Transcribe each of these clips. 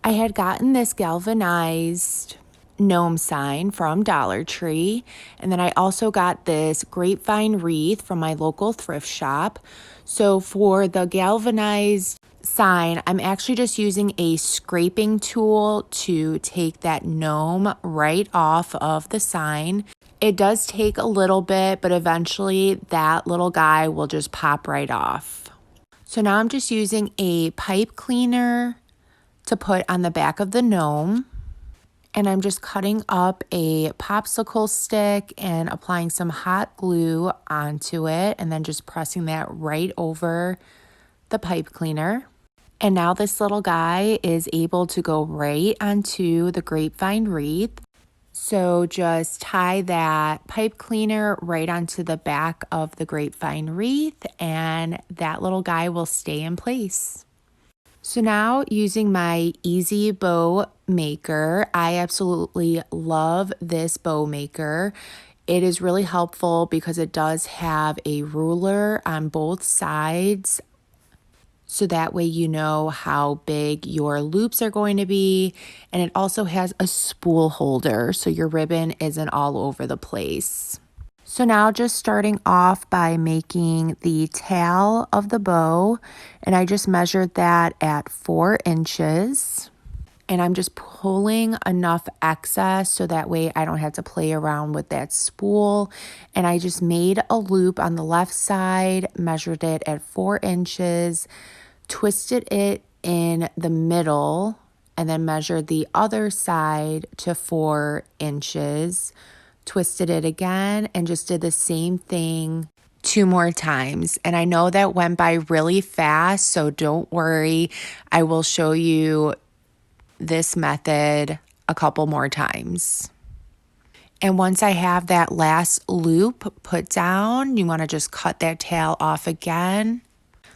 I had gotten this galvanized gnome sign from Dollar Tree, and then I also got this grapevine wreath from my local thrift shop. So for the galvanized sign, I'm actually just using a scraping tool to take that gnome right off of the sign. It does take a little bit, but eventually that little guy will just pop right off. So now I'm just using a pipe cleaner to put on the back of the gnome. And I'm just cutting up a popsicle stick and applying some hot glue onto it and then just pressing that right over the pipe cleaner. And now this little guy is able to go right onto the grapevine wreath. So just tie that pipe cleaner right onto the back of the grapevine wreath and that little guy will stay in place. So now using my easy bow maker, I absolutely love this bow maker. It is really helpful because it does have a ruler on both sides. So that way you know how big your loops are going to be. And it also has a spool holder so your ribbon isn't all over the place. So now just starting off by making the tail of the bow, and I just measured that at 4 inches. And I'm just pulling enough excess so that way I don't have to play around with that spool. And I just made a loop on the left side, measured it at 4 inches, twisted it in the middle, and then measured the other side to 4 inches. Twisted it again and just did the same thing 2 more times. And I know that went by really fast, so don't worry. I will show you this method a couple more times. And once I have that last loop put down, you want to just cut that tail off again.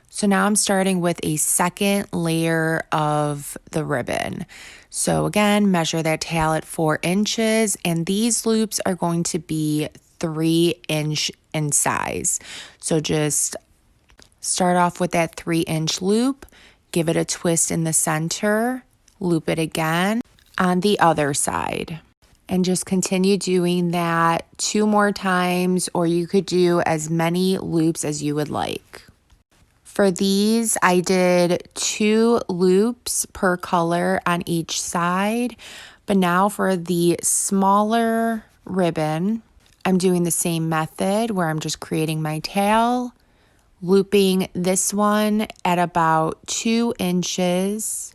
So now I'm starting with a second layer of the ribbon. So again, measure that tail at 4 inches, and these loops are going to be 3-inch in size. So just start off with that 3-inch loop, give it a twist in the center, loop it again on the other side. And just continue doing that 2 more times, or you could do as many loops as you would like. For these, I did 2 loops per color on each side, but now for the smaller ribbon, I'm doing the same method where I'm just creating my tail, looping this one at about 2 inches,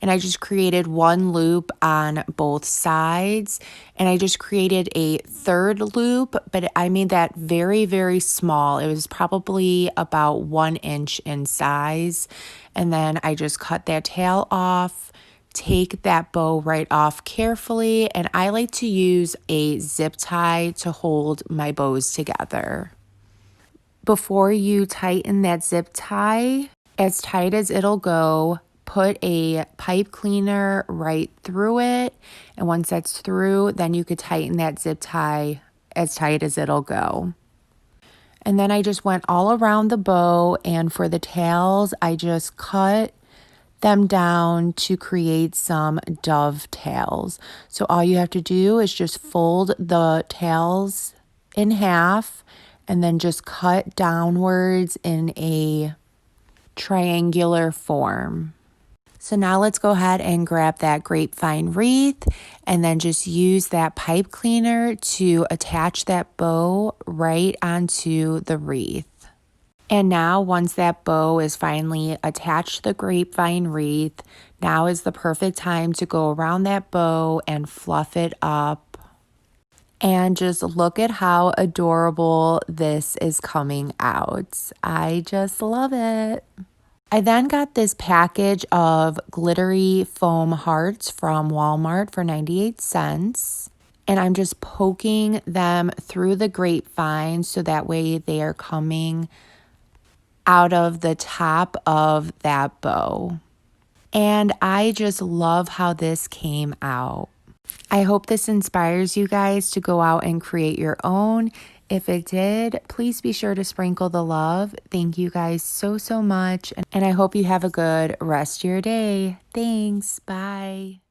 and I just created 1 loop on both sides, and I just created a 3rd loop, but I made that very, very small. It was probably about 1 inch in size, and then I just cut that tail off, take that bow right off carefully, and I like to use a zip tie to hold my bows together. Before you tighten that zip tie, as tight as it'll go, put a pipe cleaner right through it, and once that's through, then you could tighten that zip tie as tight as it'll go. And then I just went all around the bow, and for the tails, I just cut them down to create some dovetails. So all you have to do is just fold the tails in half and then just cut downwards in a triangular form. So now let's go ahead and grab that grapevine wreath and then just use that pipe cleaner to attach that bow right onto the wreath. And now once that bow is finally attached to the grapevine wreath, now is the perfect time to go around that bow and fluff it up. And just look at how adorable this is coming out. I just love it. I then got this package of glittery foam hearts from Walmart for 98 cents. And I'm just poking them through the grapevine so that way they are coming out of the top of that bow. And I just love how this came out. I hope this inspires you guys to go out and create your own. If it did, please be sure to sprinkle the love. Thank you guys so, so much. And I hope you have a good rest of your day. Thanks. Bye.